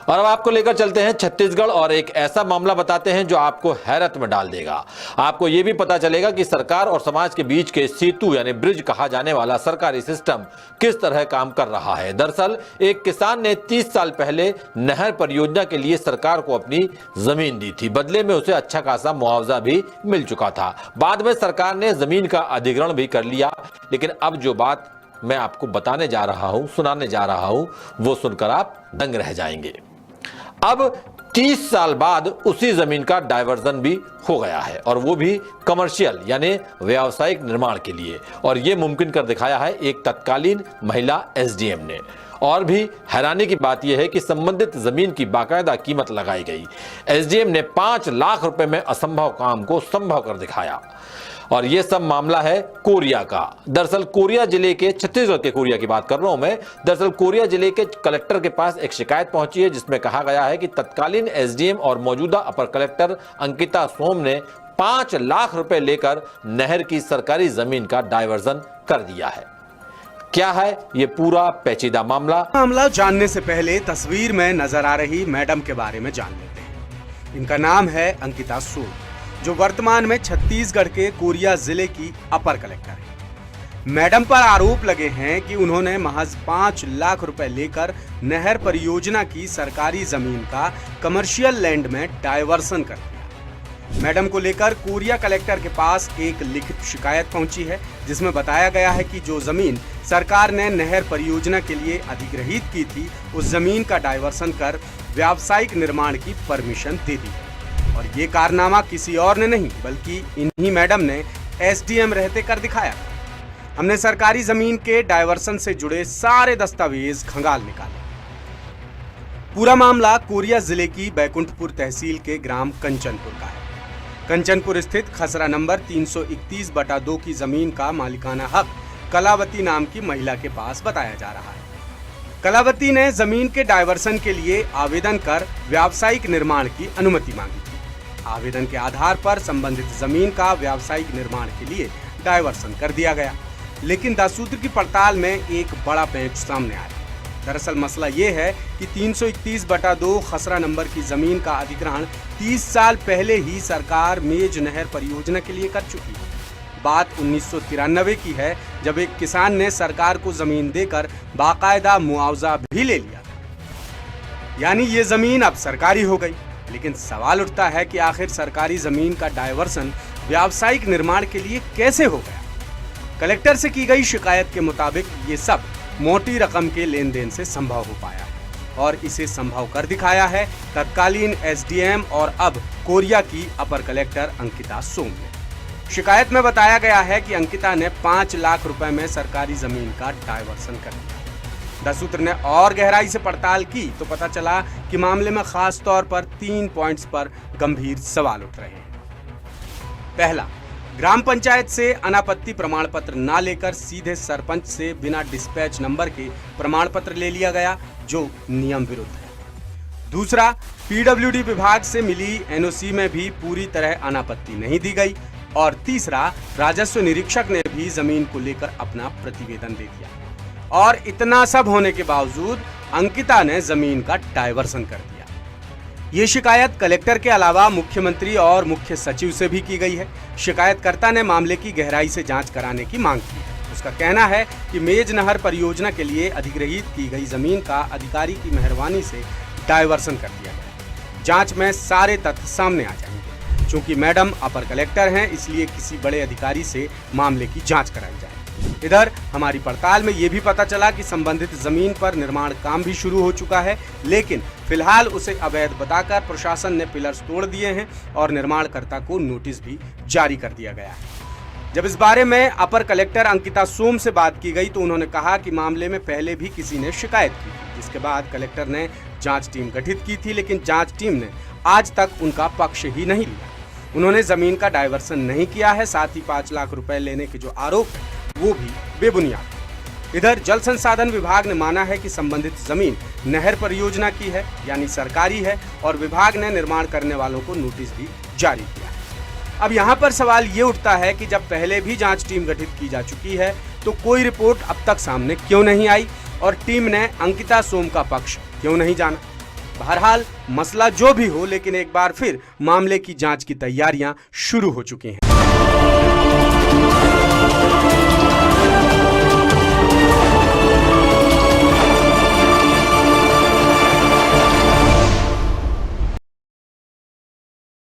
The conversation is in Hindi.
और अब आपको लेकर चलते हैं छत्तीसगढ़ और एक ऐसा मामला बताते हैं जो आपको हैरत में डाल देगा। आपको यह भी पता चलेगा कि सरकार और समाज के बीच के सेतु यानी ब्रिज कहा जाने वाला सरकारी सिस्टम किस तरह काम कर रहा है। दरअसल एक किसान ने 30 साल पहले नहर परियोजना के लिए सरकार को अपनी जमीन दी थी। बदले में उसे अच्छा खासा मुआवजा भी मिल चुका था। बाद में सरकार ने जमीन का अधिग्रहण भी कर लिया। लेकिन अब जो बात मैं आपको बताने जा रहा हूं, सुनाने जा रहा हूं, वो सुनकर आप दंग रह जाएंगे। अब 30 साल बाद उसी जमीन का डायवर्जन भी हो गया है, और वो भी कमर्शियल यानी व्यावसायिक निर्माण के लिए। और ये मुमकिन कर दिखाया है एक तत्कालीन महिला एसडीएम ने। और भी हैरानी की बात यह है कि संबंधित जमीन की बाकायदा कीमत लगाई गई। एसडीएम ने 5 लाख रुपए में असंभव काम को संभव कर दिखाया। और यह सब मामला है कोरिया का। दरअसल कोरिया जिले के, छत्तीसगढ़ के कोरिया की बात कर रहा हूं मैं। दरअसल कोरिया जिले के कलेक्टर के पास एक शिकायत पहुंची है जिसमें कहा गया है कि तत्कालीन एसडीएम और मौजूदा अपर कलेक्टर अंकिता सोम ने 5 लाख रुपए लेकर नहर की सरकारी जमीन का डायवर्जन कर दिया है। क्या है ये पूरा पेचीदा मामला जानने से पहले तस्वीर में नजर आ रही मैडम के बारे में जान लेते हैं। इनका नाम है अंकिता सोम, जो वर्तमान में छत्तीसगढ़ के कोरिया जिले की अपर कलेक्टर है। मैडम पर आरोप लगे हैं कि उन्होंने महज 5 लाख रुपए लेकर नहर परियोजना की सरकारी जमीन का कमर्शियल लैंड में डायवर्सन कर दिया। मैडम को लेकर कोरिया कलेक्टर के पास एक लिखित शिकायत पहुंची है जिसमें बताया गया है कि जो जमीन सरकार ने नहर परियोजना के लिए अधिग्रहित की थी, उस जमीन का डायवर्सन कर व्यावसायिक निर्माण की परमिशन दे दी। और ये कारनामा किसी और ने नहीं बल्कि इन्हीं मैडम ने एसडीएम रहते कर दिखाया। हमने सरकारी जमीन के डायवर्सन से जुड़े सारे दस्तावेज खंगाल निकाले। पूरा मामला कोरिया जिले की बैकुंठपुर तहसील के ग्राम कंचनपुर का है। कंचनपुर स्थित खसरा नंबर 331/2 की जमीन का मालिकाना हक कलावती नाम की महिला के पास बताया जा रहा है। कलावती ने जमीन के डायवर्सन के लिए आवेदन कर व्यावसायिक निर्माण की अनुमति मांगी थी। आवेदन के आधार पर संबंधित जमीन का व्यावसायिक निर्माण के लिए डायवर्सन कर दिया गया। लेकिन 10 सूत्र की पड़ताल में एक बड़ा पेंच सामने आया। दरअसल मसला ये है कि 331/2 खसरा नंबर की जमीन का अधिग्रहण 30 साल पहले ही सरकार मेज नहर परियोजना के लिए कर चुकी है। बात 1993 की है, जब एक किसान ने सरकार को जमीन देकर बाकायदा मुआवजा भी ले लिया था। यानी ये जमीन अब सरकारी हो गई। लेकिन सवाल उठता है कि आखिर सरकारी जमीन का डायवर्सन व्यावसायिक निर्माण के लिए कैसे हो गया। कलेक्टर से की गई शिकायत के मुताबिक ये सब मोटी रकम के लेन देन से संभव हो पाया है, और इसे संभव कर दिखाया है तत्कालीन एसडीएम और अब कोरिया की अपर कलेक्टर अंकिता सोम ने। शिकायत में बताया गया है कि अंकिता ने 5 लाख रुपए में सरकारी जमीन का डायवर्सन कर दिया। 10 सूत्र ने और गहराई से पड़ताल की तो पता चला कि मामले में खास तौर पर 3 पॉइंट्स पर गंभीर सवाल उठ रहे हैं। पहला, ग्राम पंचायत से अनापत्ति प्रमाण पत्र न लेकर सीधे सरपंच से बिना डिस्पैच नंबर के प्रमाण पत्र ले लिया गया, जो नियम विरुद्ध है। दूसरा, पीडब्ल्यूडी विभाग से मिली एनओसी में भी पूरी तरह अनापत्ति नहीं दी गई। और तीसरा, राजस्व निरीक्षक ने भी जमीन को लेकर अपना प्रतिवेदन दे दिया। और इतना सब होने के बावजूद अंकिता ने जमीन का डायवर्सन कर दिया। ये शिकायत कलेक्टर के अलावा मुख्यमंत्री और मुख्य सचिव से भी की गई है। शिकायतकर्ता ने मामले की गहराई से जांच कराने की मांग की है। उसका कहना है कि मेज नहर परियोजना के लिए अधिग्रहित की गई जमीन का अधिकारी की मेहरबानी से डायवर्सन कर दिया गया। जांच में सारे तथ्य सामने आ जाएंगे। चूंकि मैडम अपर कलेक्टर हैं, इसलिए किसी बड़े अधिकारी से मामले की जांच कराई जाए। इधर हमारी पड़ताल में ये भी पता चला कि संबंधित जमीन पर निर्माण काम भी शुरू हो चुका है, लेकिन फिलहाल उसे अवैध बताकर प्रशासन ने पिलर्स तोड़ दिए हैं और निर्माणकर्ता को नोटिस भी जारी कर दिया गया है। जब इस बारे में अपर कलेक्टर अंकिता सोम से बात की गई तो उन्होंने कहा कि मामले में पहले भी किसी ने शिकायत की थी, जिसके बाद कलेक्टर ने जांच टीम गठित की थी, लेकिन जांच टीम ने आज तक उनका पक्ष ही नहीं लिया। उन्होंने जमीन का डायवर्सन नहीं किया है, साथ ही 5 लाख रुपए लेने के जो आरोप है वो भी बेबुनियाद। इधर जल संसाधन विभाग ने माना है कि संबंधित जमीन नहर परियोजना की है, यानी सरकारी है, और विभाग ने निर्माण करने वालों को नोटिस भी जारी किया है। अब यहाँ पर सवाल ये उठता है कि जब पहले भी जांच टीम गठित की जा चुकी है तो कोई रिपोर्ट अब तक सामने क्यों नहीं आई और टीम ने अंकिता सोम का पक्ष क्यों नहीं जाना। बहरहाल मसला जो भी हो, लेकिन एक बार फिर मामले की जांच की तैयारियां शुरू हो चुकी हैं।